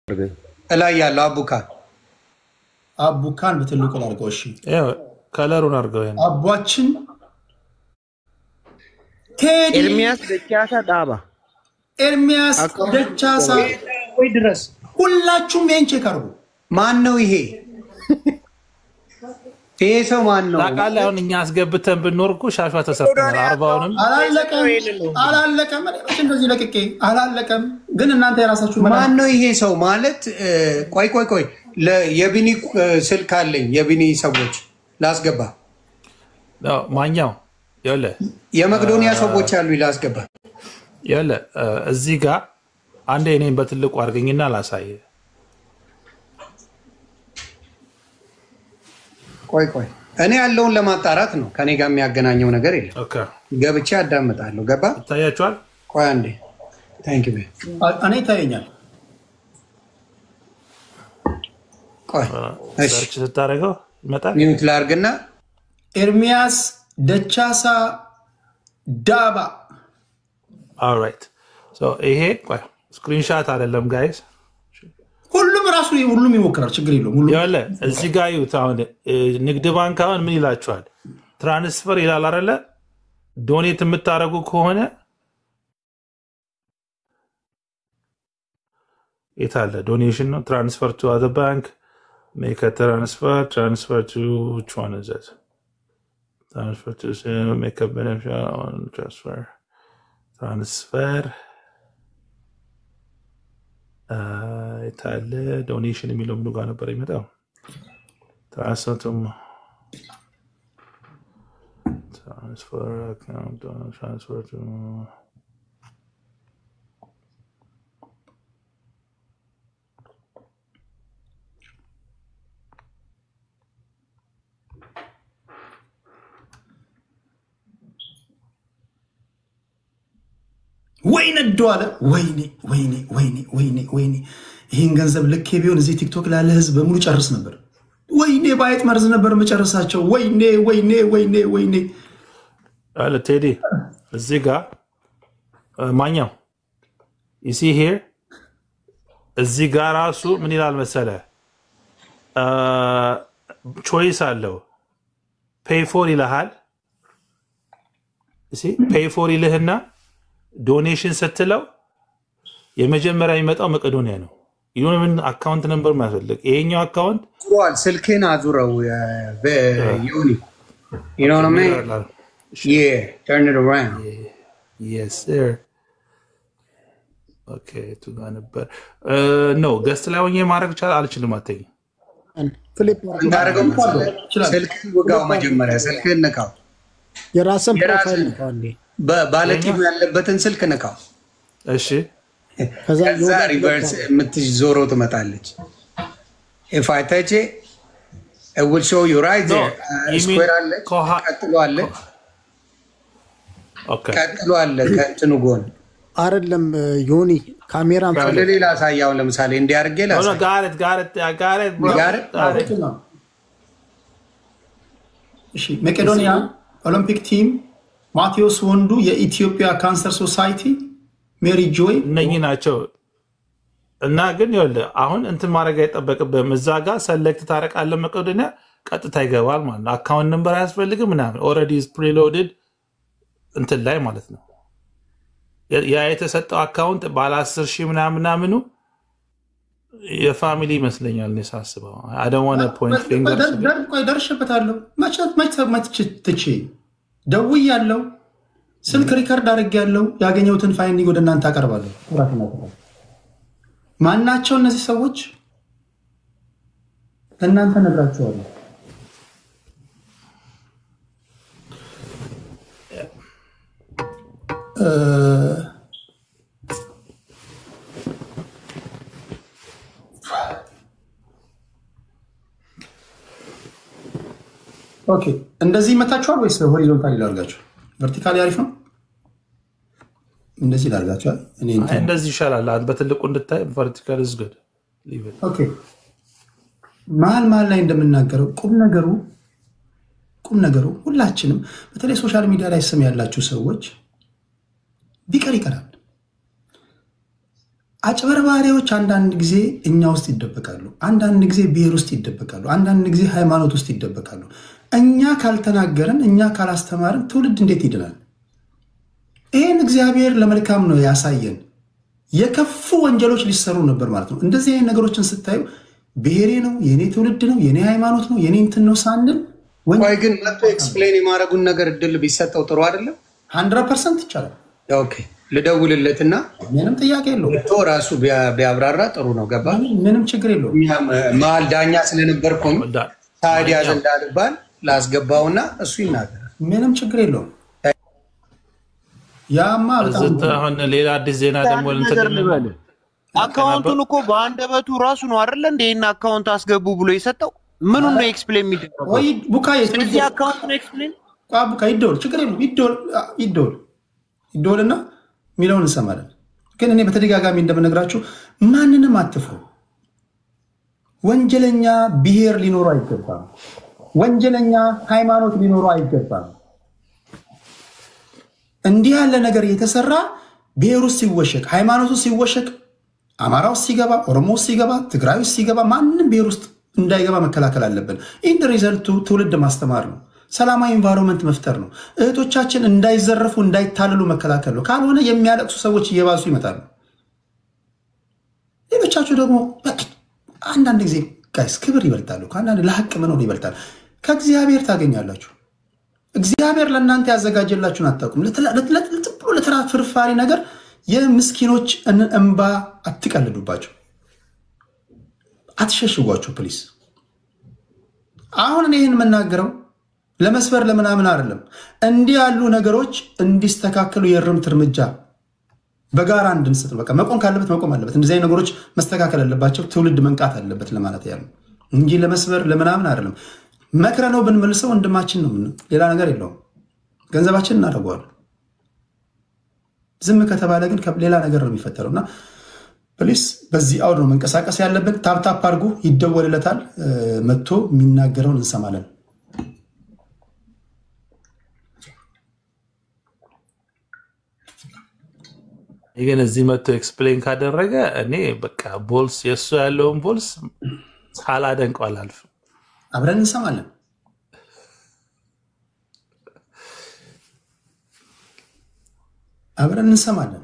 እላይ ያለው አቡካን በትልቁ አድርገው። እሺ ከለሩን አድርገው። አቧችን ቴዲ ኤርሚያስ ደቻሳ ዳባ ኤርሚያስ ደቻሳ ወይ ድረስ ሁላችሁም ይሄን ቼክ አድርጉ። ማን ነው ይሄ? ይሄ ሰው ማን ነው? ታውቃለህ? አሁን እኛ አስገብተን ብንወርቁ ሻሻ ተሰፍተናል። 40ውንም አላለቀም እንደዚህ ለቅቄ አላለቀም። ግን እናንተ የራሳችሁ ማን ነው ይሄ ሰው ማለት? ቆይ የቢኒ ስልክ አለኝ። የቢኒ ሰዎች ላስገባ። ማኛው ያለ የመቅዶኒያ ሰዎች አሉ ላስገባ። ያለ እዚህ ጋር አንዴ እኔን በትልቁ አድርገኝና ላሳየ። ቆይ እኔ ያለውን ለማጣራት ነው። ከኔ ጋር የሚያገናኘው ነገር የለም። ኦኬ ገብቼ አዳምጣለሁ። ገባ ታያችኋል። ቆይ አንዴ ታንክ ዩ እኔ ታየኛል። ቆይ እሺ ስታረገው ይመጣል። ሚውት ላርግና ኤርሚያስ ደቻሳ ዳባ ኦልራይት ሶ ይሄ ቆይ ስክሪንሾት አይደለም ጋይስ፣ ሁሉም ይሞክራል። ችግር የለውም። ሁሉ ያለ እዚህ ጋር ይውት። አሁን ንግድ ባንክ አሁን ምን ይላችኋል? ትራንስፈር ይላል አይደለ? ዶኔት የምታረጉ ከሆነ የታለ ዶኔሽን ነው። ትራንስፈር ቱ አዘር ባንክ ሜክ አ ትራንስፈር ቱ which one is it? Transfer to make a beneficial on transfer የታለ ዶኔሽን የሚለው ምኑ ጋር ነበር ይመጣው? ትራንስፈር አካውንት ትራንስፈር ቱ ወይኔ ዶአለ ወይኔ ይሄን ገንዘብ ልኬ ቢሆን እዚህ ቲክቶክ ላይ ያለ ህዝብ በሙሉ ጨርስ ነበር። ወይኔ ባይት መርዝ ነበር መጨረሳቸው። ወይኔ አለ ቴዲ እዚህ ጋር ማኛው you see here እዚህ ጋር ራሱ ምን ይላል መሰለ? ቾይስ አለው። pay for ይልሃል። you see pay for ይልህና ዶኔሽን ስትለው የመጀመሪያ የሚመጣው መቄዶኒያ ነው። ይሁን ምን አካውንት ነምበር ማፈልግ ይሄኛው አካውንት ቁሯል። ስልክህን አዙረው በዩኒ you know what I mean? Yeah, turn it around. Yes sir. Okay to ጋር ነበር no ገስት ላይ ሆኜ ማድረግ አልችልም። አትይ ፍሊፕ እንዳረገው ስልክህን ወጋው። መጀመሪያ ስልክህን ነካው። የራስን ፕሮፋይል ነው እንዴ? ባለኪሙ ያለበትን ስልክ ነካው። እሺ ከዛ ሪቨርስ የምትዞረው ትመጣለች። if I touch it it will show you right there. ስኩዌር አለ ቀጥሎ አለ ከእንትኑ ጎን አይደለም ዮኒ ካሜራ ሌላ ሳያው ለምሳሌ እንዲያርገ ላሳ ጋር እሺ መቄዶኒያ ኦሎምፒክ ቲም ማቴዎስ ወንዱ የኢትዮጵያ ካንሰር ሶሳይቲ ሜሪ ጆይ እነኚህ ናቸው። እና ግን ይኸውልህ አሁን እንትን ማድረግ አይጠበቅብህም። እዛ ጋር ሰሌክት ታረቃለህ። መቄዶኒያ ቀጥታ ይገባል ማለት ነው። አካውንት ነምበር አያስፈልግም ምናምን ኦልሬዲ ኢዝ ፕሪሎድድ እንትን ላይ ማለት ነው። ያ የተሰጠው አካውንት ባለ 10,000 ምናምኑ የፋሚሊ ይመስለኛል ነው ሳስበው። I don't want to point fingers ቆይ ደርሼበታለሁ። መች ትቼ ደውያለሁ። ስልክ ሪከርድ አድርጌያለሁ። ያገኘሁትን ፋይንዲንግ ወደ እናንተ አቀርባለሁ። ማናቸው እነዚህ ሰዎች ለእናንተ ነግራችኋለሁ። ኦኬ እንደዚህ ይመታችኋል ወይስ ሆሪዞንታሊ ላድርጋችሁ? ቨርቲካሊ አሪፍ ነው። እንደዚህ ላድርጋችኋል። እኔ እንደዚህ ይሻላል። አንተ በትልቁ እንድታይ ቨርቲካል is good. ኦኬ መሀል ላይ እንደምናገረው ቁም ነገሩ ሁላችንም በተለይ ሶሻል ሚዲያ ላይ ስም ያላችሁ ሰዎች ቢቀር ይቀራል። አጭበርባሪዎች አንዳንድ ጊዜ እኛ ውስጥ ይደበቃሉ፣ አንዳንድ ጊዜ ብሔር ውስጥ ይደበቃሉ፣ አንዳንድ ጊዜ ሃይማኖት ውስጥ ይደበቃሉ። እኛ ካልተናገረን፣ እኛ ካላስተማርን ትውልድ እንዴት ይድናል? ይህን እግዚአብሔር ለመልካም ነው ያሳየን። የከፉ ወንጀሎች ሊሰሩ ነበር ማለት ነው። እንደዚህ አይነት ነገሮችን ስታዩ ብሔሬ ነው፣ የኔ ትውልድ ነው፣ የኔ ሃይማኖት ነው፣ የኔ እንትን ነው ሳንል ወይ ግን መጥቶ ኤክስፕሌን የማድረጉን ነገር እድል ቢሰጠው ጥሩ አይደለም? 100% ይቻላል። ኦኬ ልደውልለትና ምንም ጥያቄ የለውም ራሱ ቢያብራራ ጥሩ ነው። ገባ? ምንም ችግር የለውም። መሀል ዳኛ ስለነበርኩኝ ታዲያ እንዳልባል ላስገባውና እሱ ይናገራል። ምንም ችግር የለውም። ያማ አሁን ሌላ አዲስ ዜና ደግሞ ልንተገናኝ አካውንቱን እኮ በአንደበቱ ራሱ ነው አይደል እንዴ? እና አካውንት አስገቡ ብሎ የሰጠው ምኑ ነው ኤክስፕሌን የሚደረገው? ወይ ቡካዬ ስለዚህ አካውንት ነው ኤክስፕሌን ቡካ ይደውል፣ ችግር የለውም። ይደውልና ሚለውን እንሰማለን። ግን እኔ በተደጋጋሚ እንደምነግራችሁ ማንንም አትፍሩ። ወንጀለኛ ብሔር ሊኖሩ አይገባም። ወንጀለኛ ሃይማኖት ሊኖሩ አይገባም። እንዲህ ያለ ነገር የተሰራ ብሔሩ ሲወሸቅ፣ ሃይማኖቱ ሲወሸቅ፣ አማራው ሲገባ፣ ኦሮሞ ሲገባ፣ ትግራይ ሲገባ ማንንም ብሔር ውስጥ እንዳይገባ መከላከል አለብን። ኢንድ ሪዘልቱ ትውልድ ማስተማር ነው። ሰላማዊ ኢንቫይሮንመንት መፍጠር ነው። እህቶቻችን እንዳይዘረፉ እንዳይታለሉ መከላከል ነው። ካልሆነ የሚያለቅሱ ሰዎች እየባሱ ይመጣሉ። ሌሎቻችሁ ደግሞ አንዳንድ ጊዜ ጋይስ ክብር ይበልጣሉ። ከአንዳንድ ለሀቅ መኖር ይበልጣል። ከእግዚአብሔር ታገኛላችሁ። እግዚአብሔር ለእናንተ ያዘጋጀላችሁን አታውቁም። ለተራ ፍርፋሪ ነገር የምስኪኖች እንባ አትቀልዱባቸው፣ አትሸሽጓቸው ፕሊስ። አሁን እኔ ይህን የምናገረው ለመስበር ለምናምን አይደለም። እንዲህ ያሉ ነገሮች እንዲስተካከሉ የእርምት እርምጃ በጋራ እንድንስጥ በቃ መቆም ካለበት መቆም አለበት። እንደዚህ አይነት ነገሮች መስተካከል አለባቸው። ትውልድ መንቃት አለበት ለማለት ያለው እንጂ ለመስበር ለምናምን አይደለም። መክረ ነው ብንመልሰው ወንድማችን ነው፣ ሌላ ነገር የለውም። ገንዘባችን እናደርገዋለን። ዝም ከተባለ ግን ሌላ ነገር ነው የሚፈጠረው። እና ፕሊስ በዚህ አውድ ነው መንቀሳቀስ ያለብን። ታፕታፕ አድርጉ፣ ይደወልለታል፣ መጥቶ የሚናገረውን እንሰማለን። ግን እዚህ መጥቶ ኤክስፕሌን ካደረገ እኔ በቃ ቦልስ የእሱ ያለውን ቦልስ ሳላደንቀው አላልፍም። አብረን እንሰማለን። አብረን እንሰማለን።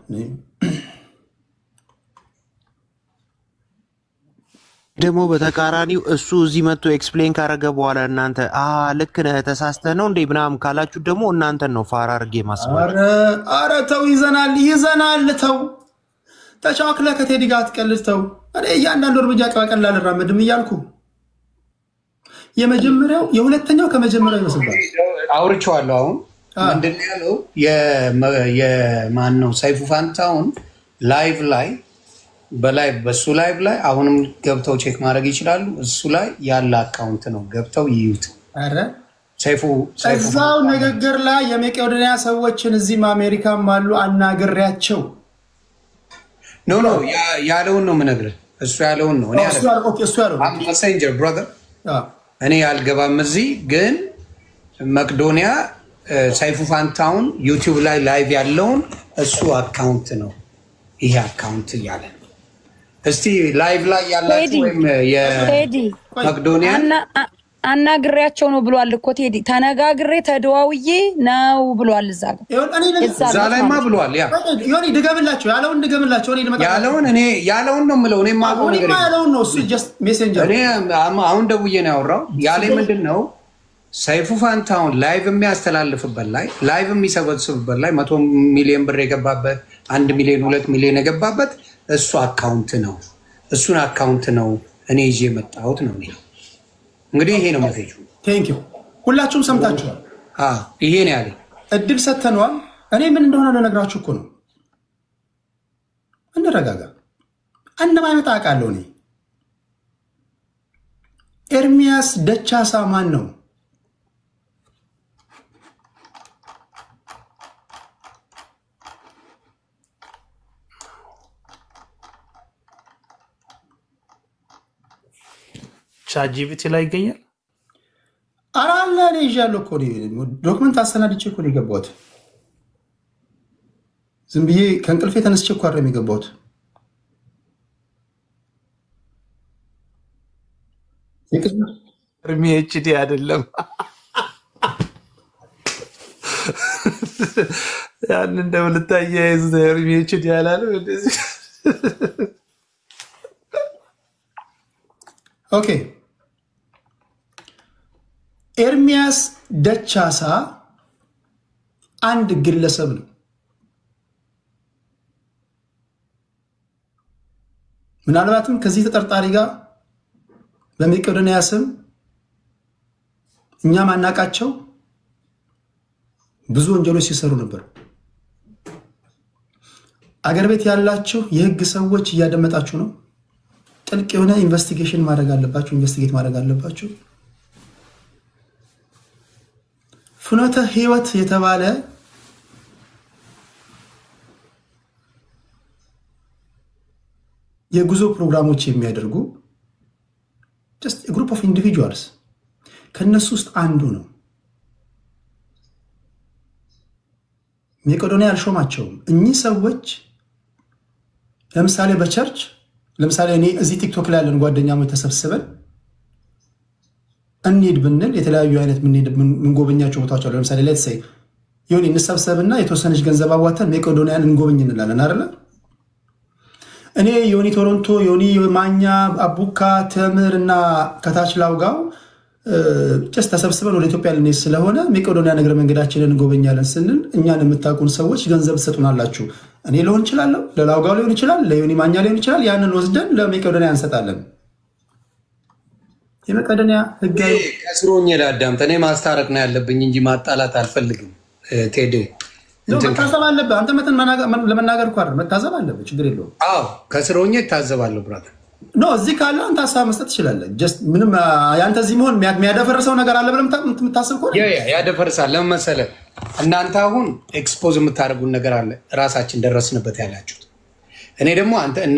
ደግሞ በተቃራኒው እሱ እዚህ መጥቶ ኤክስፕሌን ካረገ በኋላ እናንተ ልክ ነህ ተሳስተህ ነው እንዴ ምናምን ካላችሁ ደግሞ እናንተን ነው ፋራ አድርጌ ማስባል። ኧረ ተው፣ ይዘናል። ተው ተቻክለህ ከቴዲ ጋር አትቀልድ። ተው እኔ እያንዳንዱ እርምጃ ቀላል አልራመድም እያልኩ የመጀመሪያው የሁለተኛው ከመጀመሪያው ይመስላል። አውርቼዋለሁ። አሁን ምንድን ነው ያለው? የማን ነው ሰይፉ ፋንታውን ላይቭ ላይ በሱ ላይቭ ላይ አሁንም ገብተው ቼክ ማድረግ ይችላሉ። እሱ ላይ ያለ አካውንት ነው፣ ገብተው ይዩት። አረ ሰይፉ እዛው ንግግር ላይ የመቄዶንያ ሰዎችን እዚህም አሜሪካም አሉ አናግሬያቸው ኖ ያለውን ነው የምነግርህ። እሱ ያለውን ነው እኔ ሜሴንጀር ብራዘር እኔ ያልገባም እዚህ ግን መቄዶንያ ሰይፉ ፋንታውን ዩቲዩብ ላይ ላይቭ ያለውን እሱ አካውንት ነው ይሄ አካውንት እያለ ነው። እስቲ ላይቭ ላይ ያላችሁ ወይም የመቄዶንያ አናግሬያቸው ነው ብሏል እኮ ቴዲ። ተነጋግሬ ተደዋውዬ ነው ብሏል። እዛ ላይማ ብሏል። ዮኒ ድገምላቸው፣ ያለውን ድገምላቸው። ያለውን ነው የምለው። እኔ የማውቀው ነገር ያለውን ነው እሱ ጀስት ሜሴንጀር። እኔ አሁን ደውዬ ነው ያወራው። ያለኝ ምንድን ነው ሰይፉ ፋንታውን ላይቭ የሚያስተላልፍበት ላይ ላይቭ የሚሰበስብበት ላይ 100 ሚሊዮን ብር የገባበት 1 ሚሊዮን 2 ሚሊዮን የገባበት እሱ አካውንት ነው። እሱን አካውንት ነው እኔ ይዤ የመጣሁት ነው የሚለው። እንግዲህ ይሄ ነው መሴጁ። ቴንኪው ሁላችሁም ሰምታችኋል። ይሄ ነው ያለኝ። እድል ሰጥተነዋል። እኔ ምን እንደሆነ ለነግራችሁ እኮ ነው። እንረጋጋ። እንደማይመጣ አውቃለሁ እኔ። ኤርሚያስ ደቻሳ ማን ነው? ቻትጂፒቲ ላይ ይገኛል። አራላ እኔ ይዣለሁ እኮ ዶክመንት አሰናድቼ እኮ ነው የገባሁት። ዝም ብዬ ከእንቅልፌ ተነስቼ እኮ አይደለም የገባሁት። እርሜ ኤችዲ አይደለም። ያን እንደምልታያይዝ እርሜ ኤችዲ ያላለው እንደዚህ። ኦኬ ኤርሚያስ ደቻሳ አንድ ግለሰብ ነው። ምናልባትም ከዚህ ተጠርጣሪ ጋር በመቄዶንያ ስም እኛ ማናቃቸው ብዙ ወንጀሎች ሲሰሩ ነበር። አገር ቤት ያላችሁ የህግ ሰዎች እያደመጣችሁ ነው። ጥልቅ የሆነ ኢንቨስቲጌሽን ማድረግ አለባችሁ፣ ኢንቨስቲጌት ማድረግ አለባችሁ። ፍኖተ ህይወት የተባለ የጉዞ ፕሮግራሞች የሚያደርጉ just a group of individuals ከነሱ ውስጥ አንዱ ነው። መቄዶንያ አልሾማቸውም። እኚህ ሰዎች ለምሳሌ በቸርች ለምሳሌ እኔ እዚህ ቲክቶክ ላይ ያለን ጓደኛሞች ተሰብስበን እንሂድ ብንል የተለያዩ አይነት ምንጎበኛቸው ቦታዎች አሉ። ለምሳሌ ሌትስ ሴይ ዮኒ እንሰብሰብና የተወሰነች ገንዘብ አዋተን መቄዶንያን እንጎበኝ እንላለን አይደል? እኔ ዮኒ ቶሮንቶ፣ ዮኒ ማኛ፣ አቡካ፣ ተምር እና ከታች ላውጋው ጭስ ተሰብስበን ወደ ኢትዮጵያ ልንሄድ ስለሆነ መቄዶንያ እግረ መንገዳችንን እንጎበኛለን ስንል እኛን የምታውቁን ሰዎች ገንዘብ ትሰጡናላችሁ። እኔ ሊሆን ይችላል፣ ለላውጋው ሊሆን ይችላል፣ ለዮኒ ማኛ ሊሆን ይችላል። ያንን ወስደን ለመቄዶንያ እንሰጣለን። የመቄዶንያ ህጋዊ ከስሮኝ ላዳምጥ። እኔ ማስታረቅ ነው ያለብኝ እንጂ ማጣላት አልፈልግም። ቴዲ መታዘብ አለብህ አንተ ለመናገር እኮ አይደል፣ መታዘብ አለብህ። ችግር የለውም። አዎ ከስሮኝ ታዘባለሁ ብራዘር። ኖ እዚህ ካለ አንተ ሀሳብ መስጠት ትችላለህ። ጀስት ምንም ያንተ እዚህ መሆን የሚያደፈርሰው ነገር አለ ብለህ የምታስብ ከሆነ ያደፈርሳል። ለምን መሰለህ? እናንተ አሁን ኤክስፖዝ የምታደርጉን ነገር አለ፣ ራሳችን ደረስንበት ያላችሁት። እኔ ደግሞ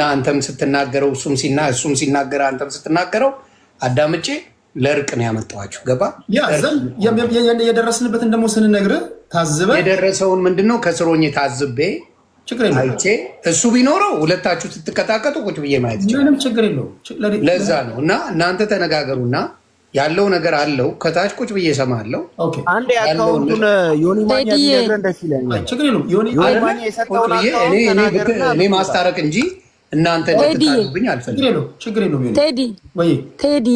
አንተም ስትናገረው እሱም ሲናገር አንተም ስትናገረው አዳምጬ ለእርቅ ነው ያመጣኋችሁ። ገባ? የደረስንበትን ደግሞ ስንነግርህ ታዝበህ የደረሰውን ምንድነው ከስሮኝ ታዝቤ አይቼ እሱ ቢኖረው ሁለታችሁ ስትቀጣቀጡ ቁጭ ብዬ ማየት ይችላል። ምንም ችግር የለውም። ለዛ ነው እና እናንተ ተነጋገሩና ያለው ነገር አለው ከታች ቁጭ ብዬ እሰማለሁ። አንዴ አካውንቱን ዮኒ ማኛ ቢነግረን እንደዚህ ይለኛል። ችግር የለውም። ዮኒ ማኛ የሰጠውን አካውንት እኔ ማስታረቅ እንጂ እናንተ እንድትታረቁብኝ አልፈልግም። ችግር የለውም። ቴዲ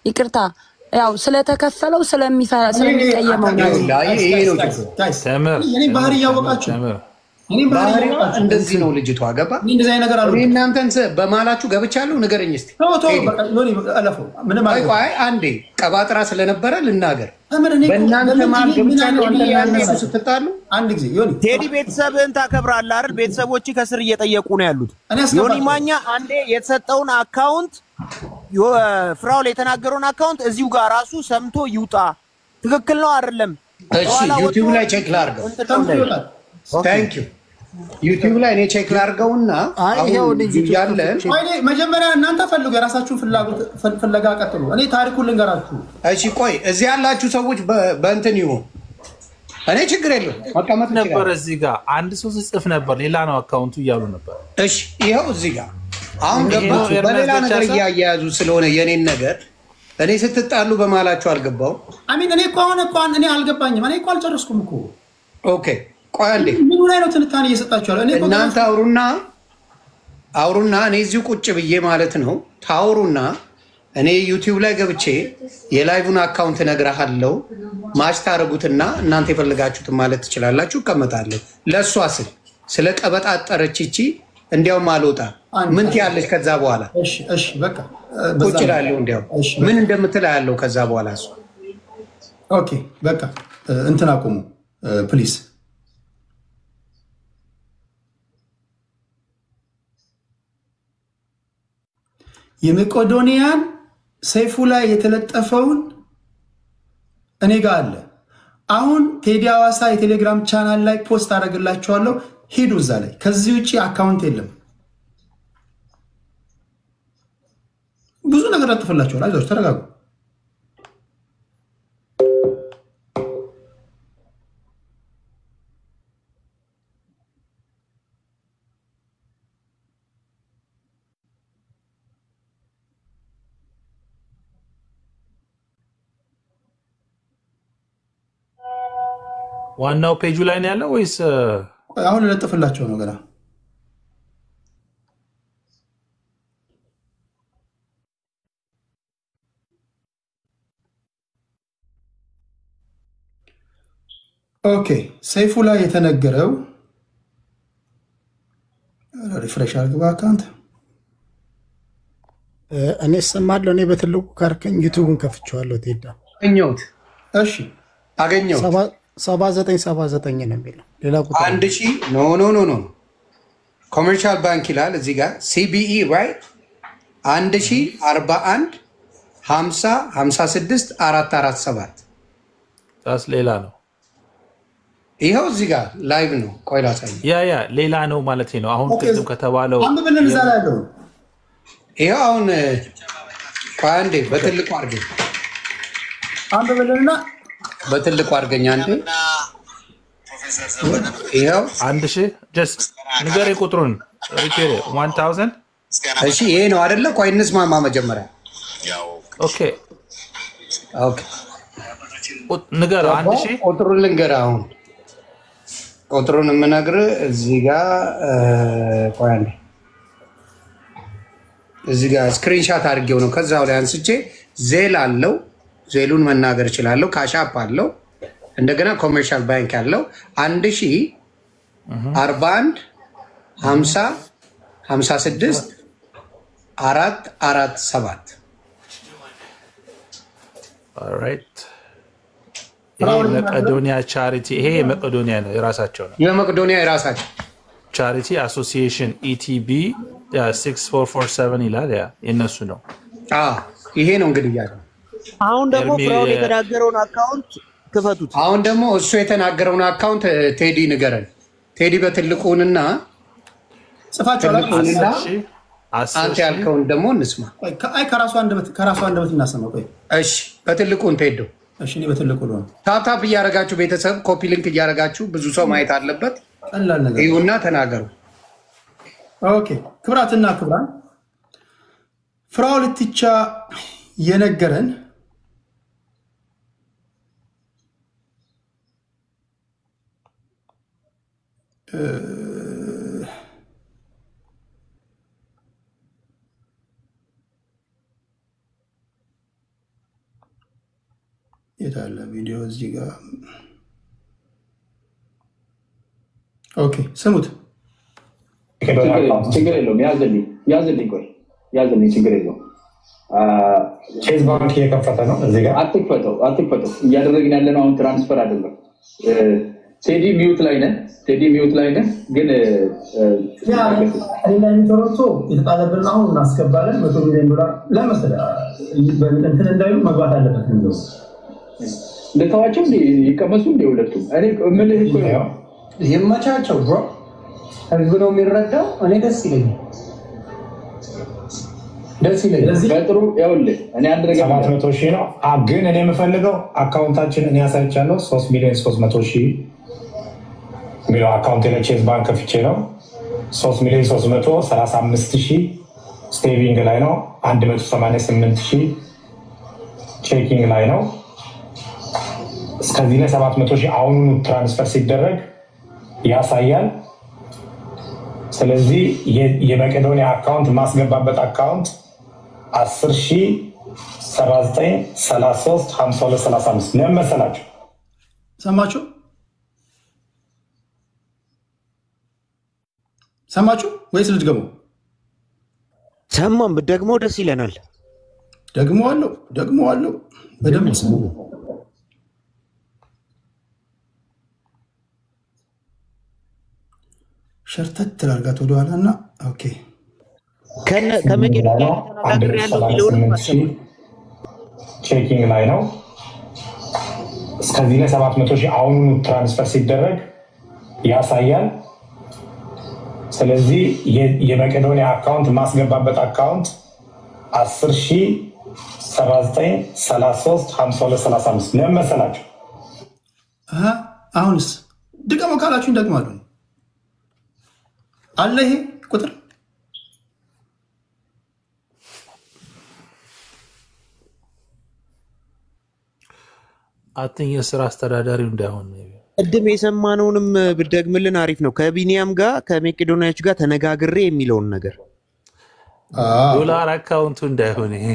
ይቅርታ፣ ያው ስለተከፈለው ስለሚቀየመው ነው። እኔ ባህሪ እያወቃችሁ እንደዚህ ነው ልጅቷ። ገባ? እናንተን በማላችሁ ገብቻለሁ። ንገረኝ እስኪ። አንዴ ቀባጥራ ስለነበረ ልናገር። በእናንተ ማል ገብቻለሁ። አንተ ስትጣሉ አንድ ጊዜ ቴዲ ቤተሰብህን ታከብራለህ አይደል? ቤተሰቦች ከስር እየጠየቁ ነው ያሉት። ዮኒ ማኛ አንዴ የተሰጠውን አካውንት ፍራውል የተናገረውን አካውንት እዚሁ ጋር ራሱ ሰምቶ ይውጣ። ትክክል ነው አይደለም? እሺ ዩቲዩብ ላይ ቼክ ላድርገው። ታንክ ዩ ዩቲዩብ ላይ እኔ ቼክ ላድርገውና ያለን መጀመሪያ እናንተ ፈልጉ፣ የራሳችሁን ፍለጋ ቀጥሉ። እኔ ታሪኩን ልንገራችሁ። እሺ ቆይ እዚህ ያላችሁ ሰዎች በእንትን ይሁን፣ እኔ ችግር የለውም መቀመጥ ነበር። እዚህ ጋር አንድ ሰው ሲጽፍ ነበር ሌላ ነው አካውንቱ እያሉ ነበር። እሺ ይኸው እዚህ ጋር አሁን ገባችሁ። በሌላ ነገር እያያያዙ ስለሆነ የኔን ነገር እኔ ስትጣሉ በማላችሁ አልገባው። አሚን እኔ እኮ አሁን እኔ አልገባኝም። እኔ እኮ አልጨረስኩም እኮ። ኦኬ ቆይ አንዴ ምን ላይ ነው ትንታኔ እየሰጣችኋል? እኔ እናንተ አውሩና እኔ እዚሁ ቁጭ ብዬ ማለት ነው ታውሩና እኔ ዩቲዩብ ላይ ገብቼ የላይቭን አካውንት እነግርሃለሁ። ማች ታረጉትና እናንተ የፈለጋችሁትን ማለት ትችላላችሁ። እቀመጣለሁ። ለእሷ ስለ ቀበጣጠረች እቺ እንዲያውም አልወጣ ምን ትያለች? ከዛ በኋላ እሺ በቃ ቁጭ እላለሁ። እንዲያው ምን እንደምትል ያለው ከዛ በኋላ እሱ ኦኬ በቃ እንትን አቁሙ ፕሊዝ። የመቄዶንያን ሰይፉ ላይ የተለጠፈውን እኔ ጋር አለ። አሁን ቴዲ ሐዋሳ የቴሌግራም ቻናል ላይ ፖስት አደርግላችኋለሁ። ሂዱ እዛ ላይ። ከዚህ ውጪ አካውንት የለም። ብዙ ነገር አጥፍላችኋል። አይዟችሁ ተረጋጉ። ዋናው ፔጁ ላይ ነው ያለው ወይስ አሁን ለጥፍላቸው ነው ገና? ኦኬ ሰይፉ ላይ የተነገረው ሪፍሬሽ አድርግ አካውንት እኔ ሰማለሁ። እኔ በትልቁ ካርከኝ ዩቲዩብን ከፍቼዋለሁ። ቴዳ አገኘሁት። እሺ አገኘሁት። 7979 ነው የሚለው ሌላ ቁጥር 1000 ኖ ኮመርሻል ባንክ ይላል እዚህ ጋር ሲቢኢ ራይት 1041 50 56 447 ታስ ሌላ ነው። ይሄው እዚህ ጋር ላይቭ ነው። ቆይ ላሳይ። ያ ሌላ ነው ማለት ነው። አሁን ቅድም ከተባለው አንድ ብለን እዛ ላይ ነው። ይሄው አሁን ቋንዴ በትልቁ አድርገኝ። አንድ ብለንና በትልቁ አድርገኝ አንዴ። ይሄው 1000 ጀስት ንገሬ ቁጥሩን ሪኬር 1000 እሺ ይሄ ነው አይደለ? ቆይ እንስማማ መጀመሪያ። ኦኬ ንገር 1000 ቁጥሩን ልንገር። አሁን ቁጥሩን የምነግርህ እዚህ ጋር ቆይ አንዴ እዚህ ጋር ስክሪንሻት አድርጌው ነው። ከዛው ላይ አንስቼ ዜል አለው። ዜሉን መናገር እችላለሁ። ካሻፕ አለው። እንደገና ኮመርሻል ባንክ አለው። 1041 50 56 447 ኦልራይት። ይሄ መቄዶኒያ ቻሪቲ ይሄ የመቄዶኒያ ነው የራሳቸው ነው። የመቄዶኒያ የራሳቸው ቻሪቲ አሶሲዬሽን ኢቲቢ 6447 ይላል። ያ የነሱ ነው። ይሄ ነው እንግዲህ ያለው። አሁን ደግሞ ፍራኦል የተናገረውን አካውንት ክፈቱት። አሁን ደግሞ እሱ የተናገረውን አካውንት ቴዲ ንገረን። ቴዲ በትልቁንና ጽፋቸው አንተ ያልከውን ደግሞ እንስማ። አይ ከራሱ አንደበት እናሰማው። ቆይ እሺ በትልቁን ቴዶ። እሺ እኔ በትልቁ ነው። ታፕ እያደረጋችሁ ቤተሰብ ኮፒ ሊንክ እያደረጋችሁ ብዙ ሰው ማየት አለበት። ቀላል ነገር ይሁንና ተናገሩ። ኦኬ ክብራትና ክብራን ፍራኦል ኢቲቻ የነገረን የታለ ቪዲዮ እዚህ ጋር ኦኬ ስሙት። ችግር የለውም። ያዝልኝ ቆይ ያዝልኝ ችግር የለውም። ቼዝ ባንክ እየከፈተ ነው። እዚህ ጋር አትክፈተው እያደረግን ያለነው አሁን ትራንስፈር አይደለም። ቴዲ ሚዩት ላይ ነን ግን ሌላ የሚተሮቶ የተጣለብን አሁን እናስገባለን። $100 ሚሊዮን ለመሰለህ እንትን እንዳይሉ መግባት አለበት ነው። ለታዋቸው ይቀመሱ ሁለቱም እኔ ምልህ እኮ ይመቻቸው ብሮ ህዝብ ነው የሚረዳው። እኔ ደስ ይለኛል። በጥሩ ያውልህ እኔ አንድ ነገር 700,000 ነው። ግን እኔ የምፈልገው አካውንታችንን ያሳይቻለሁ 3,300,000 ሚሊዮን አካውንት ለቼዝ ባንክ ከፍቼ ነው 3,335,000 ስቴቪንግ ላይ ነው። 188,000 ቼኪንግ ላይ ነው። እስከዚህ ላይ 700,000 አሁኑኑ ትራንስፈር ሲደረግ ያሳያል። ስለዚህ የመቄዶኒያ አካውንት ማስገባበት አካውንት 10,079,33,52,35 ለምን መሰላችሁ? ሰማችሁ ወይስ ልድገመው? ሰማን ብትደግሞ ደስ ይለናል። ደግሞዋለሁ በደንብ ስሙ። ሸርተት ትላርጋት ወደኋላ እና ኦኬ ከመቄዶኒያ ተነጋግር ያለው ሚሊዮን ማሰብ ቼኪንግ ላይ ነው። እስከዚህ ላይ 700,000 አሁኑኑ ትራንስፈር ሲደረግ ያሳያል። ስለዚህ የመቄዶኒያ አካውንት ማስገባበት አካውንት 10,079,33,52,35 ለምን መሰላችሁ? አሁንስ ድገመው ካላችሁ እንደግማለሁ አለ ይሄ ቁጥር አጥኝ የስራ አስተዳዳሪው እንዳይሆን ቅድም የሰማነውንም ብትደግምልን አሪፍ ነው። ከቢኒያም ጋር ከመቄዶንያዎች ጋር ተነጋግሬ የሚለውን ነገር ዶላር አካውንቱ እንዳይሆን ይሄ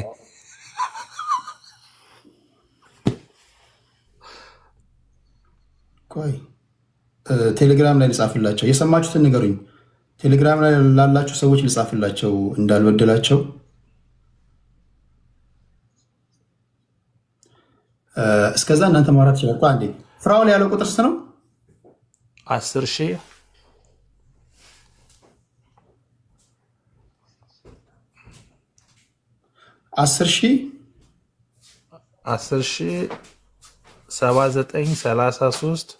ቆይ ቴሌግራም ላይ ልጻፍላቸው። የሰማችሁትን ንገሩኝ። ቴሌግራም ላይ ላላችሁ ሰዎች ልጻፍላቸው እንዳልበደላቸው። እስከዛ እናንተ ማውራት ይችላል። አንዴ ፍራውል ያለው ቁጥር ስንት ነው? 10,000 10,000 79 33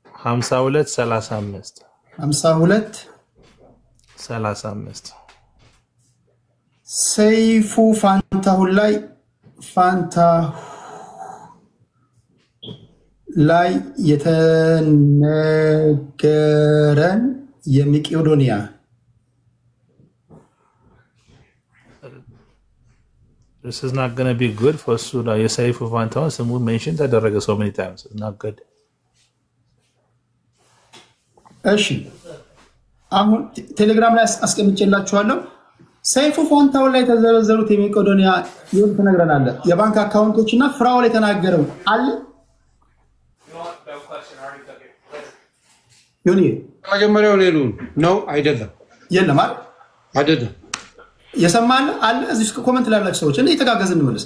52 35 ሰይፉ ፋንታሁን ላይ የተነገረን የመቄዶንያ This is not going to be good for Suda. የሰይፉ ፋንታሁን ስሙ ሜንሽን ተደረገ so many times. It's not good. እሺ አሁን ቴሌግራም ላይ አስቀምጬላችኋለሁ። ሰይፉ ፋንታሁን ላይ ተዘረዘሩት የመቄዶንያ ይሁን ተነግረናል። የባንክ አካውንቶች እና ፍራውል የተናገረው አለ ዮኒ መጀመሪያው ሌሉ ነው አይደለም? የለም አይደለም። የሰማል አለ እዚህ ኮሜንት ላይ ያላችሁ ሰዎች እንዴ የተጋገዝን እንመለስ።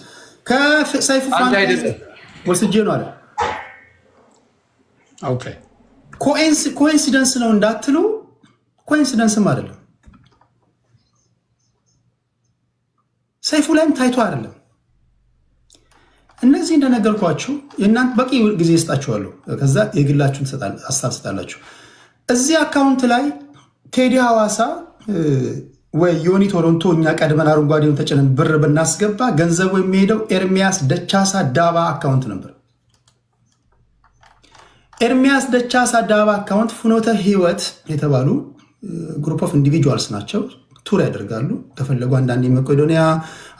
ከሰይፉ ፋንታሁን ወስጄ ነው አለ። ኦኬ ኮኢንሲደንስ ነው እንዳትሉ፣ ኮኢንሲደንስም አይደለም። ሰይፉ ላይም ታይቶ አይደለም። እነዚህ እንደነገርኳችሁ የእናንተ በቂ ጊዜ ይስጣችኋለሁ። ከዛ የግላችሁን አሳስታላችሁ። እዚህ አካውንት ላይ ቴዲ ሐዋሳ ወይ ዮኒ ቶሮንቶ እኛ ቀድመን አረንጓዴውን ተጨነን ብር ብናስገባ ገንዘቡ የሚሄደው ኤርሚያስ ደቻሳ ዳባ አካውንት ነበር። ኤርሚያስ ደቻሳ ዳባ አካውንት ፍኖተ ህይወት የተባሉ ግሩፕ ኦፍ ኢንዲቪጁዋልስ ናቸው። ቱር ያደርጋሉ። ከፈለጉ አንዳንዴ መቄዶንያ፣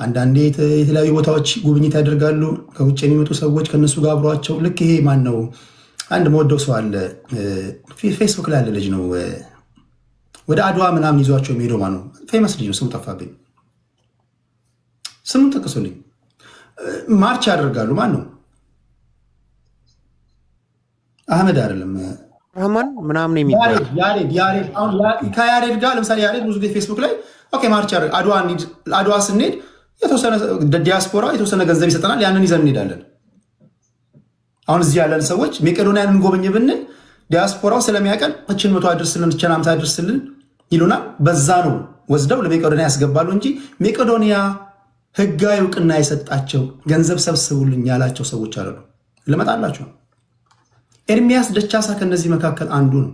አንዳንዴ የተለያዩ ቦታዎች ጉብኝት ያደርጋሉ። ከውጭ የሚመጡ ሰዎች ከነሱ ጋር አብሯቸው ልክ ይሄ ማን ነው አንድ መወደው ሰው አለ ፌስቡክ ላይ ያለ ልጅ ነው። ወደ አድዋ ምናምን ይዟቸው የሚሄደው ማን ነው? ፌመስ ልጅ ነው። ስሙ ጠፋብኝ። ስሙን ጠቅሱልኝ። ማርች ያደርጋሉ። ማን ነው? አህመድ አይደለም ረህማን ምናምን የሚባል ያሬድ አሁን ከያሬድ ጋር ለምሳሌ ያሬድ ብዙ ጊዜ ፌስቡክ ላይ ኦኬ ማርች ያደርግ አድዋ ስንሄድ የተወሰነ ዲያስፖራ የተወሰነ ገንዘብ ይሰጠናል። ያንን ይዘን እንሄዳለን። አሁን እዚህ ያለን ሰዎች መቄዶንያን እንጎበኝ ብንል ዲያስፖራው ስለሚያቀል እችን 100 አድርስልን እችን 50 አድርስልን ይሉናል። በዛ ነው ወስደው ለመቄዶንያ ያስገባሉ እንጂ መቄዶንያ ህጋዊ እውቅና የሰጣቸው ገንዘብ ሰብስቡልኝ ያላቸው ሰዎች አይደሉ። ልመጣላችሁ። ኤርሚያስ ደቻሳ ከነዚህ መካከል አንዱ ነው።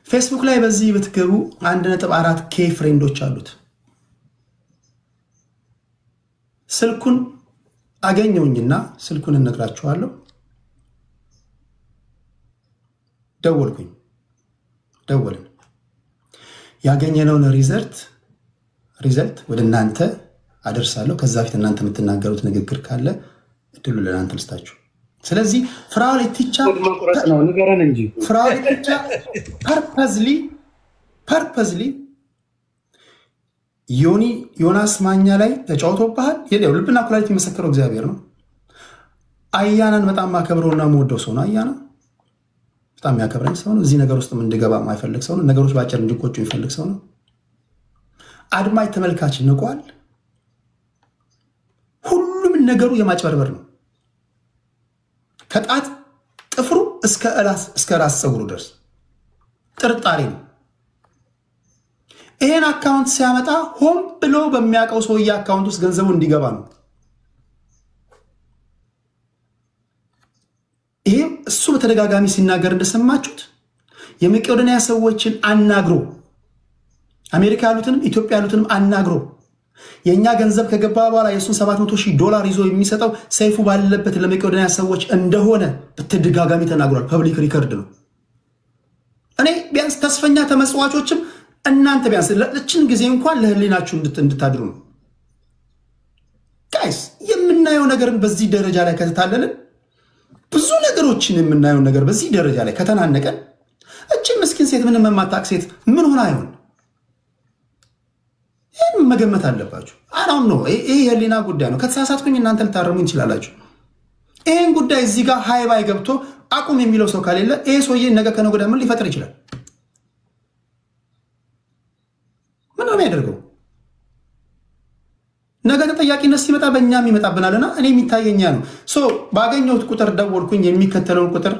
ፌስቡክ ላይ በዚህ ብትገቡ 1.4K ፍሬንዶች አሉት። ስልኩን አገኘውኝና ስልኩን እነግራችኋለሁ። ደወልን። ያገኘነውን ሪዘልት ወደ እናንተ አደርሳለሁ። ከዛ ፊት እናንተ የምትናገሩት ንግግር ካለ እድሉ ለእናንተ ልስጣችሁ። ስለዚህ ፍራውል ኢቲቻ ነው ንገረን እንጂ ፍራውል ኢቲቻ ፐርፐዝሊ ዮናስ ማኛ ላይ ተጫውቶብሃል። የለው ልብና ኩላሊት የሚመሰክረው እግዚአብሔር ነው። አያናን በጣም ማከብረውና የምወደው ሰው ነው። አያና በጣም ያከብረኝ ሰው ነው። እዚህ ነገር ውስጥ እንድገባ የማይፈልግ ሰው ነው። ነገሮች ባጭር እንዲቆጩ የሚፈልግ ሰው ነው። አድማጭ ተመልካች ንቋል። ሁሉም ነገሩ የማጭበርበር ነው። ከጣት ጥፍሩ እስከ ራስ ፀጉሩ ድረስ ጥርጣሬ ነው። ይሄን አካውንት ሲያመጣ ሆን ብሎ በሚያውቀው ሰውዬ አካውንት ውስጥ ገንዘቡ እንዲገባ ነው። ይሄ እሱ በተደጋጋሚ ሲናገር እንደሰማችሁት የመቄዶንያ ሰዎችን አናግሮ አሜሪካ ያሉትንም ኢትዮጵያ ያሉትንም አናግሮ የኛ ገንዘብ ከገባ በኋላ የሱን $700,000 ይዞ የሚሰጠው ሰይፉ ባለበት ለመቄዶንያ ሰዎች እንደሆነ በተደጋጋሚ ተናግሯል። ፐብሊክ ሪከርድ ነው። እኔ ቢያንስ ተስፈኛ ተመጽዋቾችም እናንተ ቢያንስ ለችን ጊዜ እንኳን ለህሊናችሁ እንድታድሩ ነው። ጋይስ የምናየው ነገርን በዚህ ደረጃ ላይ ከተታለልን ብዙ ነገሮችን የምናየው ነገር በዚህ ደረጃ ላይ ከተናነቀን እቺ ምስኪን ሴት ምን መማታቅ ሴት ምን ሆና ይሆን? ይሄን መገመት አለባችሁ። አሁን ነው ይሄ የሊና ጉዳይ ነው። ከተሳሳትኩኝ እናንተ ልታረሙኝ ትችላላችሁ። ይሄን ጉዳይ እዚህ ጋር ሃይባይ ገብቶ አቁም የሚለው ሰው ካሌለ ይሄ ሰውዬ ነገ ከነገ ወዲያ ምን ሊፈጥር ይችላል? ምን ነው የሚያደርገው? ነገ ተጠያቂነት ሲመጣ በእኛም ይመጣብናልና እኔ የሚታየኛ ነው። ባገኘሁት ቁጥር ደወልኩኝ። የሚከተለውን ቁጥር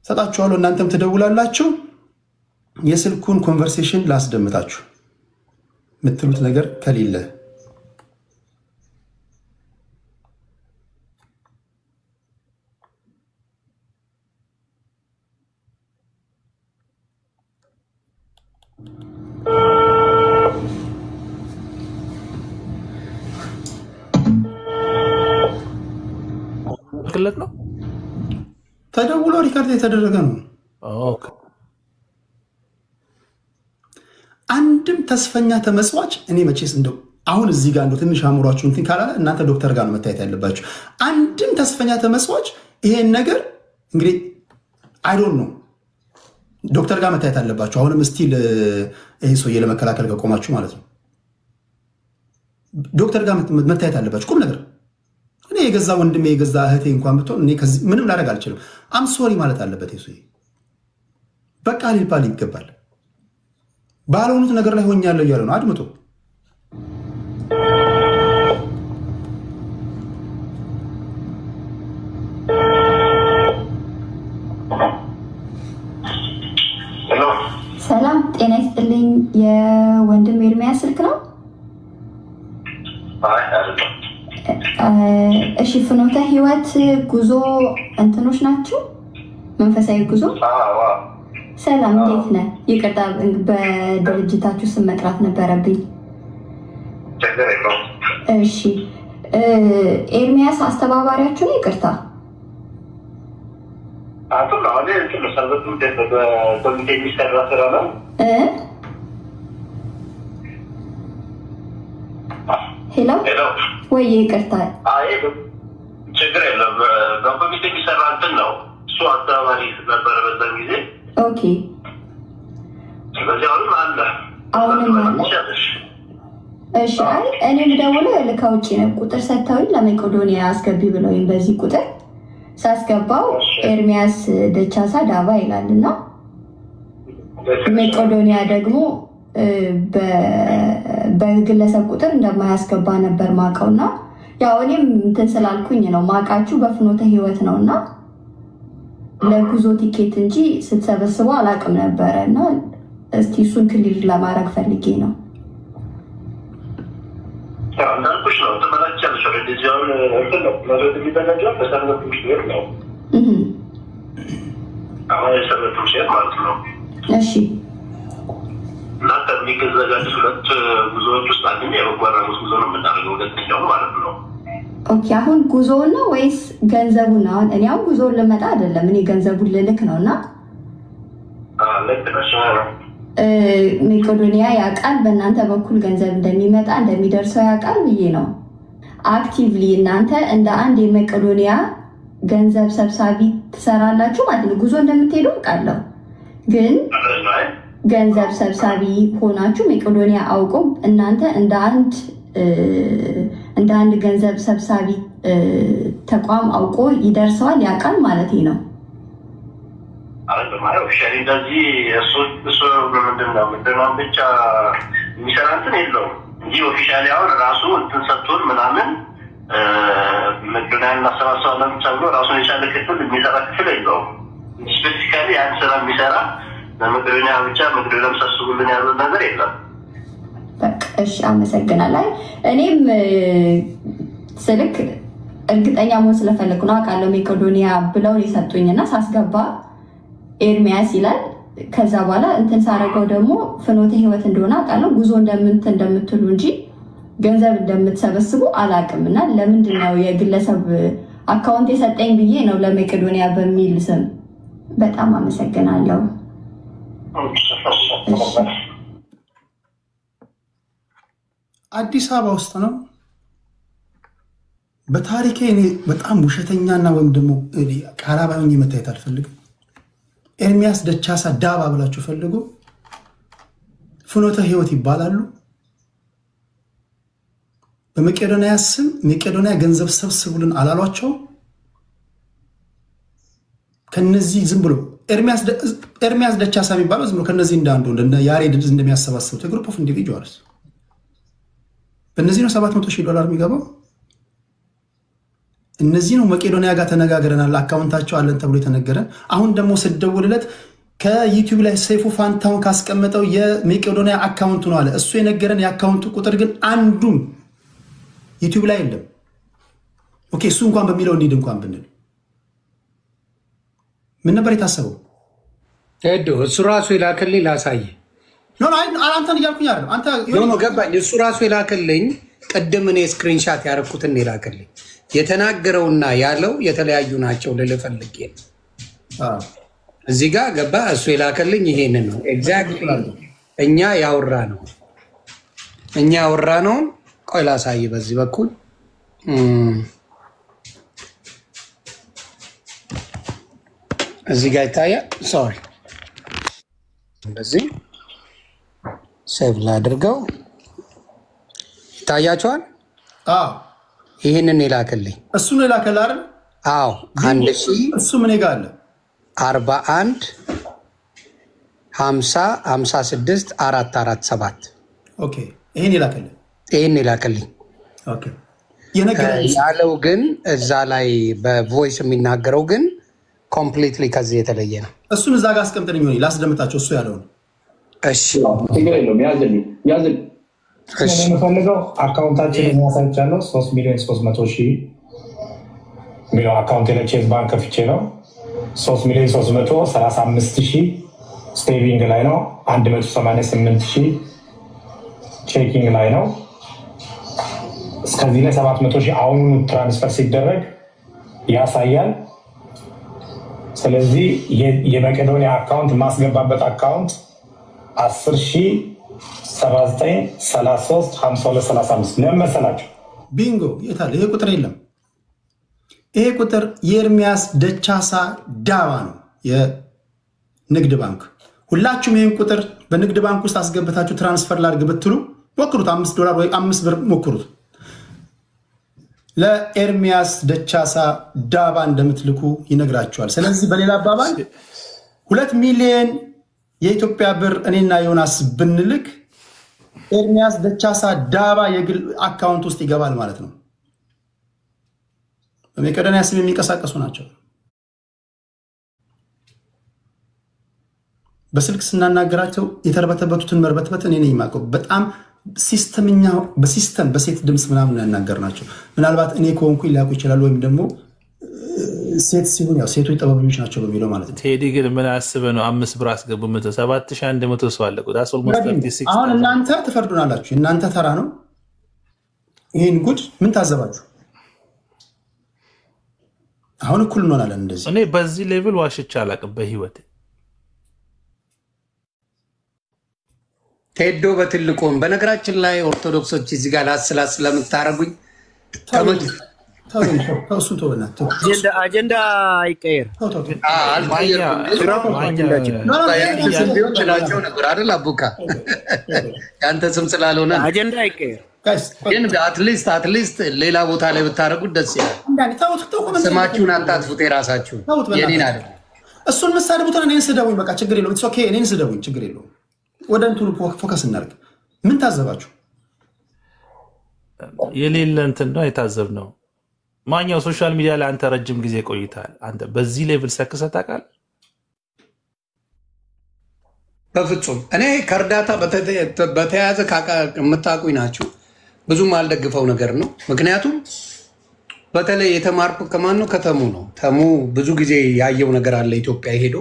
ሰጣችኋለሁ፣ እናንተም ትደውላላችሁ። የስልኩን ኮንቨርሴሽን ላስደምጣችሁ የምትሉት ነገር ከሌለ ክለት ነው ተደውሎ ሪካርድ የተደረገ ነው። ኦኬ አንድም ተስፈኛ ተመስዋች እኔ መቼስ እንደው አሁን እዚህ ጋር እንደው ትንሽ አምሯችሁ እንትን ካላለ እናንተ ዶክተር ጋር ነው መታየት ያለባችሁ። አንድም ተስፈኛ ተመስዋች ይሄን ነገር እንግዲህ አይ ዶንት ኖ ዶክተር ጋር መታየት አለባችሁ። አሁንም ስቲል ይሄ ሰውዬ ለመከላከል ከቆማችሁ ማለት ነው ዶክተር ጋር መታየት አለባችሁ። ቁም ነገር እኔ የገዛ ወንድሜ የገዛ እህቴ እንኳን ብትሆን እኔ ከዚህ ምንም ላደርግ አልችልም። አም ሶሪ ማለት አለበት ይሄ ሰውዬ። በቃ ሊባል ይገባል። ባልሆኑት ነገር ላይ ሆኛለሁ እያለ ነው። አድምጡ። ሰላም ጤና ይስጥልኝ። የወንድም ኤርሚያስ ስልክ ነው? እሺ ፍኖተ ህይወት ጉዞ እንትኖች ናችሁ? መንፈሳዊ ጉዞ? ሰላም እንዴት ነህ? ይቅርታ በድርጅታችሁ ስም መጥራት ነበረብኝ። እሺ ኤርሚያስ አስተባባሪያችሁ ነው? ይቅርታ ሄሎ ወይ ይቅርታ ችግር የለም። በኮሚቴ የሚሰራ እንትን ነው እሱ አስተባባሪ ነበረ በዛን ጊዜ። ኦኬ ስለዚህ አሁንም አለ አለ። እሺ አይ እኔ የምደውለው ከውጭ ነው። ቁጥር ሰጥተውኝ ለመቄዶንያ አስገቢ ብለውኝ በዚህ ቁጥር ሳስገባው ኤርሚያስ ደቻሳ ዳባ ይላልና መቄዶንያ ደግሞ በግለሰብ ቁጥር እንደማያስገባ ነበር ማቀውና ያው እኔም እንትን ስላልኩኝ ነው ማቃችሁ በፍኖተ ህይወት ነውና ለጉዞ ቲኬት እንጂ ስትሰበስበው አላቅም ነበርና እስቲ እሱን ክሊር ለማድረግ ፈልጌ ነው። እንዳልኩሽ ነው ተመላቻለሽ ወደ ዲዛይን እንትን ነው ማለት የሚደረገው በሰንበት ምሽት ነው። አሁን የሰንበት ምሽት ማለት ነው። እሺ እና ከሚዘጋጁ ሁለት ጉዞዎች ውስጥ አንደኛው የበጎ አድራጎት ጉዞ ነው የምናደርገው፣ ሁለተኛው ማለት ነው። ኦኬ አሁን ጉዞውን ነው ወይስ ገንዘቡን ነው? እኔ አሁን ጉዞውን ልመጣ አይደለም እኔ ገንዘቡን ልልክ ነውና ልክ ነሽ። መቄዶንያ ያውቃል በእናንተ በኩል ገንዘብ እንደሚመጣ እንደሚደርሰው ያውቃል ብዬ ነው። አክቲቭሊ እናንተ እንደ አንድ የመቄዶንያ ገንዘብ ሰብሳቢ ትሰራላችሁ ማለት ነው። ጉዞ እንደምትሄዱ አውቃለሁ፣ ግን ገንዘብ ሰብሳቢ ሆናችሁ መቄዶንያ አውቆ እናንተ እንደ አንድ ገንዘብ ሰብሳቢ ተቋም አውቆ ይደርሰዋል ያውቃል ማለት ነው። ማለት ኦፊሻሊ እንደዚህ እሱ ምንድነው ብቻ የሚሰራ እንትን የለውም እንጂ ኦፊሻሊ አሁን ራሱ እንትን ሰጥቶን ምናምን መቄዶንያ እናሰባስባለን ተብሎ ራሱን የቻለ ክፍል የሚሰራ ክፍል የለውም። ስፔሲፊካሊ ያን ስራ የሚሰራ ለመቄዶንያ ብቻ መቄዶንያ ሰብስቡልን ያለው ነገር የለም። እሺ አመሰግናለሁ። እኔም ስልክ እርግጠኛ መሆን ስለፈለኩ ነው። አውቃለሁ መቄዶንያ ብለው የሰጡኝና ሳስገባ ኤርሚያስ ይላል። ከዛ በኋላ እንትን ሳረገው ደግሞ ፍኖተ ህይወት እንደሆነ አውቃለሁ። ጉዞ እንደምትሉ እንጂ ገንዘብ እንደምትሰበስቡ አላውቅምና ለምንድን ነው የግለሰብ አካውንት የሰጠኝ ብዬ ነው ለመቄዶንያ በሚል ስም። በጣም አመሰግናለሁ። አዲስ አበባ ውስጥ ነው በታሪኬ እኔ በጣም ውሸተኛና ወይም ደግሞ ቃላባኝ መታየት አልፈልግም። ኤርሚያስ ደቻሳ ዳባ ብላችሁ ፈልጉ። ፍኖተ ህይወት ይባላሉ። በመቄዶንያ ስም መቄዶንያ ገንዘብ ሰብስቡልን አላሏቸው። ከነዚህ ዝም ብሎ ኤርሚያስ ደቻሳ የሚባለው ዝም ብሎ ከነዚህ እንዳንዱ እንደ ያሬድ እንደሚያሰባስቡት ግሩፕ ኦፍ ኢንዲቪጁዋልስ በእነዚህ ነው $700,000 የሚገባው። እነዚህ ነው መቄዶንያ ጋር ተነጋግረናል አካውንታቸው አለን ተብሎ የተነገረን። አሁን ደግሞ ስደውልለት ከዩቲዩብ ላይ ሰይፉ ፋንታውን ካስቀመጠው የመቄዶንያ አካውንት ነው አለ። እሱ የነገረን የአካውንቱ ቁጥር ግን አንዱም ዩቲዩብ ላይ የለም። ኦኬ እሱ እንኳን በሚለው እንሂድ እንኳን ብንል ምን ነበር የታሰበው? ሄዶ እሱ ራሱ የላከልኝ ላሳየ ኖ አንተን እያልኩኝ አይደል? አንተ ኖ ገባኝ። እሱ ራሱ የላከልኝ ቅድም እኔ ስክሪንሻት ያደረኩትን የላከልኝ የተናገረውና ያለው የተለያዩ ናቸው ልል ፈልጌ ነው። እዚህ ጋር ገባ። እሱ የላከልኝ ይሄንን ነው ኤግዛክትሊ እኛ ያወራ ነው። ቆይ ላሳይ በዚህ በኩል እዚህ ጋር ይታያል። ሶሪ እንደዚህ ሴቭ ላድርገው። ይታያቸዋል። ይሄንን የላከልኝ እሱ ነው የላከልህ አይደል? አዎ 1000 እሱ ምን ይጋለ 41 50 56 447 ኦኬ ይሄን የላከልኝ ኦኬ ያለው ግን እዛ ላይ በቮይስ የሚናገረው ግን ኮምፕሊትሊ ከዚህ የተለየ ነው። እሱን እዛ ጋር አስቀምጠኝ ነው ላስደምጣቸው እሱ ያለው ነው። እሺ ችግር የለውም ያዝልኝ እኔ የምፈልገው አካውንታችን የሚያሳይቻለሁ 3,300,000 ሚሊዮን አካውንት ለቼዝ ባንክ ከፍቼ ነው 3,335,000 ስቴቪንግ ላይ ነው 188,000 ቼኪንግ ላይ ነው። እስከዚህ ላይ 700,000 አሁኑ ትራንስፈር ሲደረግ ያሳያል። ስለዚህ የመቄዶንያ አካውንት ማስገባበት አካውንት 10,79,33,52,35 ለምን መሰላችሁ? ቢንጎ የታለ ይሄ ቁጥር? የለም ይሄ ቁጥር የኤርሚያስ ደቻሳ ዳባ ነው የንግድ ባንክ። ሁላችሁም ይሄን ቁጥር በንግድ ባንክ ውስጥ አስገብታችሁ ትራንስፈር ላድርግ ብትሉ ሞክሩት። $5 ወይ 5 ብር ሞክሩት። ለኤርሚያስ ደቻሳ ዳባ እንደምትልኩ ይነግራችኋል። ስለዚህ በሌላ አባባል 2 ሚሊዮን የኢትዮጵያ ብር እኔና ዮናስ ብንልክ ኤርሚያስ ደቻሳ ዳባ የግል አካውንት ውስጥ ይገባል ማለት ነው። በመቄዶንያ ስም የሚንቀሳቀሱ ናቸው። በስልክ ስናናገራቸው የተርበተበቱትን መርበትበት እኔ ነኝ የማውቀው። በጣም ሲስተምኛ በሲስተም በሴት ድምፅ ምናምን ያናገርናቸው። ምናልባት እኔ ከሆንኩ ሊያውቁ ይችላሉ፣ ወይም ደግሞ ሴት ሲሆን ያው ሴቶች ጥበበኞች ናቸው በሚለው ማለት ነው። ቴዲ ግን ምን አስበህ ነው 5 ብር አስገቡ? 7,100 ሰው አለ። አሁን እናንተ ትፈርዱናላችሁ። እናንተ ተራ ነው። ይሄን ጉድ ምን ታዘባችሁ? አሁን እኩል እንሆናለን እንደዚህ። እኔ በዚህ ሌቭል ዋሽቼ አላውቅም በህይወቴ። ቴዶ በትልቁም በነገራችን ላይ ኦርቶዶክሶች እዚህ ጋር ላስላስ ስለምታረጉኝ አጀንዳ አይቀየር። ችላቸው ነበር አይደል? አቡካ ያንተ ስም ስላልሆነ አጀንዳ አይቀየር። ግን አትሊስት ሌላ ቦታ ላይ ብታደርጉት ደስ ይላል። ስማችሁን አታጥፉት፣ የራሳችሁን የኔን አይደል። እሱን መሳደቡትን እኔን ስደቡኝ፣ በቃ ችግር የለውም። ኦኬ እኔን ስደቡኝ፣ ችግር የለውም። ወደ እንትኑ ፎከስ እናድርግ። ምን ታዘባችሁ? የሌለ እንትን ነው የታዘብነው። ማኛው ሶሻል ሚዲያ ላይ አንተ ረጅም ጊዜ ቆይታል። አንተ በዚህ ሌቭል ሰክሰህ ታውቃለህ? በፍጹም እኔ ከእርዳታ በተያያዘ የምታውቁኝ ናችሁ። ብዙም አልደግፈው ነገር ነው። ምክንያቱም በተለይ የተማርኩ ከማን ነው? ከተሙ ነው። ተሙ ብዙ ጊዜ ያየው ነገር አለ ኢትዮጵያ ሄዶ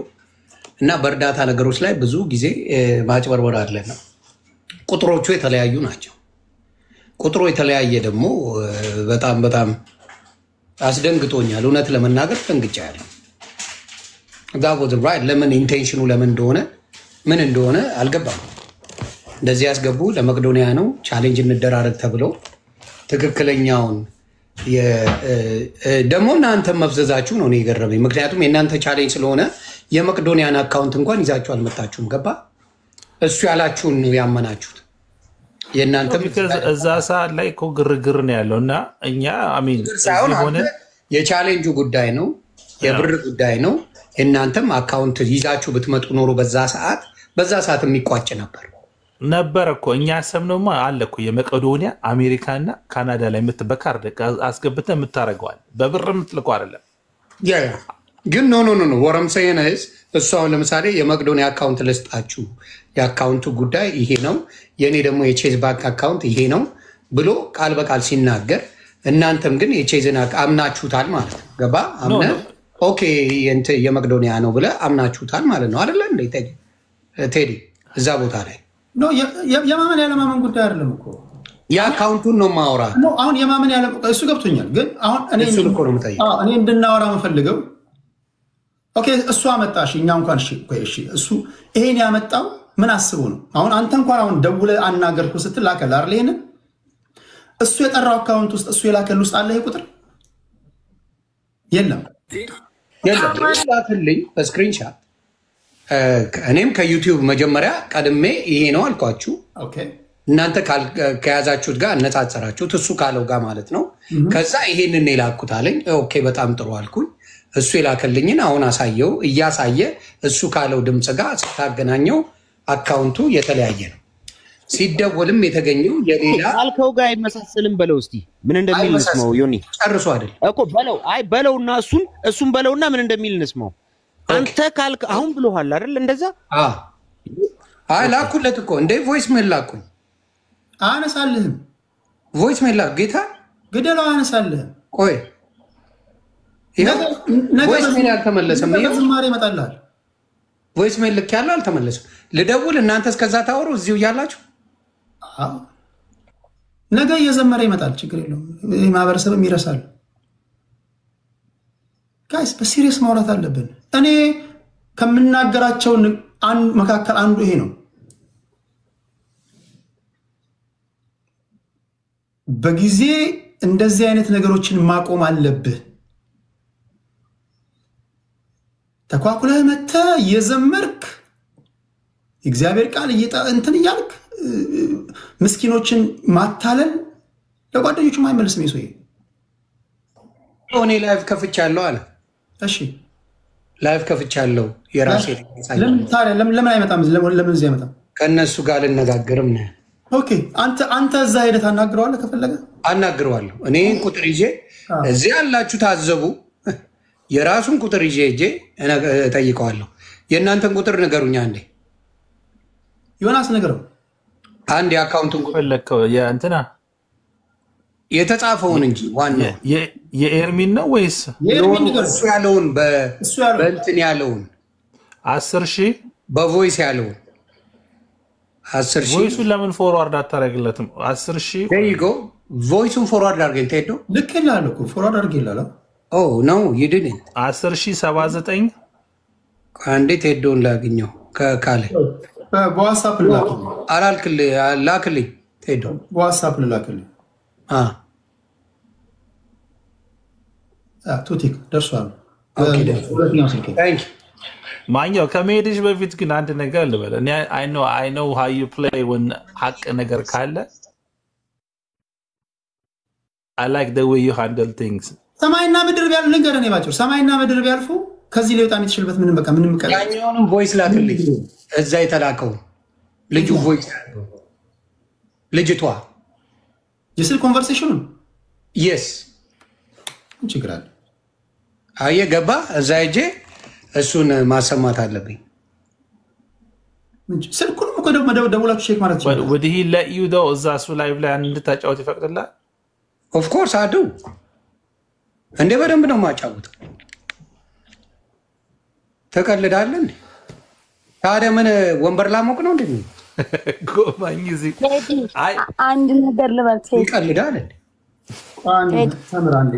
እና በእርዳታ ነገሮች ላይ ብዙ ጊዜ ማጭበርበር አለ ነው። ቁጥሮቹ የተለያዩ ናቸው። ቁጥሩ የተለያየ ደግሞ በጣም በጣም አስደንግጦኛል። እውነት ለመናገር ደንግጫለሁ። ለምን ኢንቴንሽኑ ለምን እንደሆነ ምን እንደሆነ አልገባም። እንደዚህ ያስገቡ ለመቄዶንያ ነው ቻሌንጅ እንደራረግ ተብለው ትክክለኛውን ደግሞ እናንተ መፍዘዛችሁ ነው የገረመኝ። ምክንያቱም የእናንተ ቻሌንጅ ስለሆነ የመቅዶኒያን አካውንት እንኳን ይዛችሁ አልመጣችሁም። ገባ? እሱ ያላችሁን ነው ያመናችሁት። የእናንተ እዛ ሰዓት ላይ እኮ ግርግር ነው ያለው እና እኛ አሚን ሆነ የቻሌንጁ ጉዳይ ነው፣ የብር ጉዳይ ነው። እናንተም አካውንት ይዛችሁ ብትመጡ ኖሮ በዛ ሰዓት የሚቋጭ ነበር እኮ እኛ ያሰብነውማ አለ እኮ የመቄዶንያ አሜሪካና ካናዳ ላይ የምትበካርደ አስገብተህ የምታደርገዋል በብር የምትልከው አይደለም። ግን ኖ ወረምሰየነስ እሱ አሁን ለምሳሌ የመቄዶንያ አካውንት ልስጣችሁ፣ የአካውንቱ ጉዳይ ይሄ ነው፣ የኔ ደግሞ የቼዝ ባንክ አካውንት ይሄ ነው ብሎ ቃል በቃል ሲናገር እናንተም ግን የቼዝን አምናችሁታል ማለት ነው። ገባ? አምነ ኦኬ የመቄዶንያ ነው ብለህ አምናችሁታል ማለት ነው አይደለ እንዴ ቴዲ? እዛ ቦታ ላይ የማመን ያለማመን ጉዳይ አይደለም እኮ የአካውንቱን ነው ማውራ። አሁን የማመን ያለ እሱ ገብቶኛል። ግን አሁን እኔ እንድናወራ የምፈልገው ኦኬ እሱ አመጣሽ እኛ እንኳን እሺ እሱ ይሄን ያመጣው ምን አስቦ ነው? አሁን አንተ እንኳን አሁን ደውለህ አናገርኩ ስትል ላከልህ አይደል? ይሄንን እሱ የጠራው አካውንት ውስጥ እሱ የላከልህ ውስጥ አለ ይሄ ቁጥር የለም። ላክልኝ በስክሪንሻት። እኔም ከዩቲዩብ መጀመሪያ ቀድሜ ይሄ ነው አልኳችሁ። እናንተ ከያዛችሁት ጋር እነጻጸራችሁት እሱ ካለው ጋር ማለት ነው። ከዛ ይሄንን የላኩት አለኝ። ኦኬ በጣም ጥሩ አልኩኝ። እሱ የላከልኝን አሁን አሳየው። እያሳየ እሱ ካለው ድምፅ ጋር ስታገናኘው አካውንቱ የተለያየ ነው። ሲደወልም የተገኘው የሌላ አልከው ጋር አይመሳሰልም። በለው እስቲ ምን እንደሚል እንስማው። ዮኒ ጨርሶ አይደል እኮ በለው። አይ በለውና እሱን በለውና ምን እንደሚል እንስማው። አንተ ካልክ አሁን ብሎሃል አይደል? እንደዛ አይ ላኩለት እኮ እንደ ቮይስ ሜል ላኩኝ። አነሳልህም ቮይስ ሜል ላኩ። ጌታ ግደለው አነሳልህም። ቆይ ቮይስ ሜል አልተመለሰም። ዝማሬ ይመጣልሃል። ቮይስ ሜል ልክ ያለው አልተመለሰም። ልደውል እናንተ እስከዛ ታወሩ እዚሁ እያላችሁ ነገ እየዘመረ ይመጣል። ችግር የለውም። ማህበረሰብም ይረሳል። ጋይስ በሲሪየስ ማውራት አለብን። እኔ ከምናገራቸው መካከል አንዱ ይሄ ነው። በጊዜ እንደዚህ አይነት ነገሮችን ማቆም አለብህ። ተኳኩለህ መተህ የዘመርክ እግዚአብሔር ቃል እንትን እያልክ ምስኪኖችን ማታለል ለጓደኞቹም አይመልስም። ይሶ እኔ ላይቭ ከፍቻለሁ አለ። እሺ ላይቭ ከፍቻለሁ የራሴ ለምን አይመጣም? ለምን እዚህ አይመጣም? ከእነሱ ጋር ልነጋገርም ነው። ኦኬ አንተ እዛ ሄደህ ታናግረዋለህ። ከፈለገ አናግረዋለሁ። እኔ ቁጥር ይዤ እዚህ ያላችሁ ታዘቡ። የራሱን ቁጥር ይዤ እጠይቀዋለሁ። የእናንተን ቁጥር ንገሩኛ እንዴ። ዮናስ ንገረው። አንድ የአካውንቱን ቁጥር ለከው የእንትና የተጻፈውን እንጂ ዋናው የኤርሚን ነው ወይስ እሱ ያለውን በእንትን ያለውን 10,000 በቮይስ ያለውን 10,000 ቮይሱን ለምን ፎርዋርድ አታረግለትም? 10,000 ደይጎ ቮይሱን ፎርዋርድ አድርገን ትሄዱ ልክ ይላል እኮ ፎርዋርድ አድርገን ነው ይድን 10,079 እንዴት ሄዶን ላግኘው ከካለ በዋትስአፕ ላክልኝ ሄዶ በዋትስአፕ ላክልኝ። ቱቲክ ደርሷል። ማኛው ከመሄድሽ በፊት ግን አንድ ነገር ልበል። እኔ I know how you play when ሀቅ ነገር ካለ I like the way you handle things። ሰማይና ምድር ቢያልፉ ልንገርህ ባጭሩ፣ ሰማይና ምድር ቢያልፉ ከዚህ ሊወጣ የሚችልበት ምንም ቀን ያኛውንም ቮይስ ላክልኝ። እዛ የተላከው ልጁ ቮይስ ልጅቷ የስልክ ኮንቨርሴሽኑ yes ችግር አለ። አየህ ገባ። እዛ ሄጄ እሱን ማሰማት አለብኝ። ስልኩንም እኮ ደውላችሁ ቼክ ማለት ይችላል። would he let you though እዛ እሱ ላይቭ ላይ እንድታጫወት ይፈቅድልሃል? of course አዱ እንደ በደንብ ነው ማጫወተው። ተቀልዳለህ እንዴ? ታዲያ ምን ወንበር ላሞቅ ነው እንዴ? ጎማኝ እዚህ አንድ ነገር ልበል። ይቀልዳል እንዴ? አንድ ተምራ እንዴ?